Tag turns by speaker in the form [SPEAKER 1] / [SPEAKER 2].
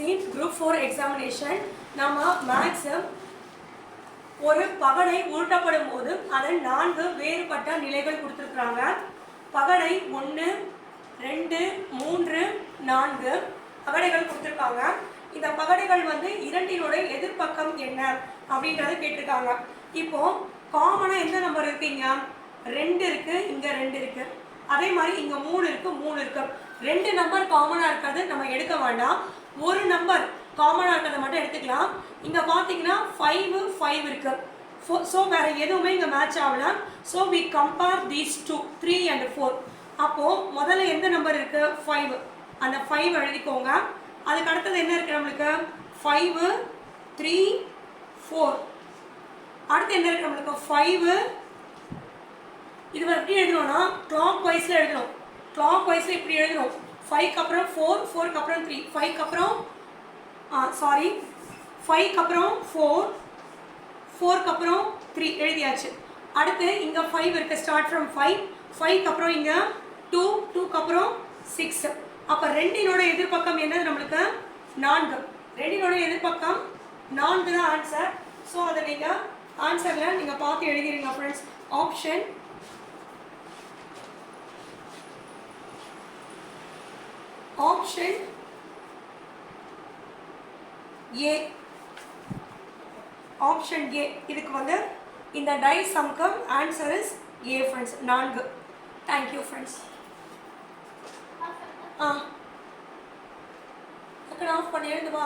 [SPEAKER 1] in group 4 examination நம்ம maths ஒரு பகடை உருட்டப்படும் போது அதன் 4 வேறுபட்ட நிலைகள் கொடுத்திருக்காங்க. பகடை 1 2 3 4 பகடைகள் கொடுத்திருக்காங்க. இந்த பகடைகள் வந்து இரண்டினோட எதிர்பக்கம் என்ன அப்படின்றத கேட்டிருக்காங்க. இப்போ காமனா எந்த நம்பர் இருக்குங்க? 2 இருக்கு, இங்க 2 இருக்கு. அதே மாதிரி இங்க 3 இருக்கு, 3 இருக்கு. 2 நம்பர் காமனா இருக்கிறது நம்ம எடுக்க வேண்டாம். ஒரு நம்பர் காமனா இருக்கிறத மட்டும் எடுத்துக்கலாம். இங்க பாத்தீங்கன்னா 5 5 இருக்கு. ஸோ வேற எதுவுமே இங்க மேட்ச் ஆகல. So we compare these two 3 and 4. அப்போ முதல்ல எந்த நம்பர் இருக்கு? 5. அந்த 5 எழுதிக்கோங்க. அதுக்கு அடுத்தது என்ன இருக்கு நம்மளுக்கு? 5 3 4. அடுத்து என்ன இருக்கு நம்மளுக்கு? 5. இது எப்படி எழுதணும்னா கிளாக் வைஸ்ல எழுதணும். கிளாக் வைஸ்ல இப்படி எழுதணும். 5க்கு அப்புறம் 4, 4க்கு அப்புறம் 3, 5க்கு அப்புறம் 5க்கு அப்புறம் 4, 4க்கு அப்புறம் 3 எழுதியாச்சு. அடுத்து இங்க 5 இருக்கு. ஸ்டார்ட் ஃப்ரம் 5, 5க்கு அப்புறம் இங்க 2, 2க்கு அப்புறம் 6. அப்ப ரெண்டினோட எதிர்பக்கம் என்னது நம்மளுக்கு? 4. ரெண்டினோட எதிர்பக்கம் 4 தான் ஆன்சர். ஸோ அதை நீங்க ஆன்சர்ல நீங்க பார்த்து எழுதிடுங்க friends. Option A. Option A. இதுக்கு வந்து இந்த டை சம்க்கு answer is A friends. 4. Thank you friends. Off பண்ணி எழுதுவா.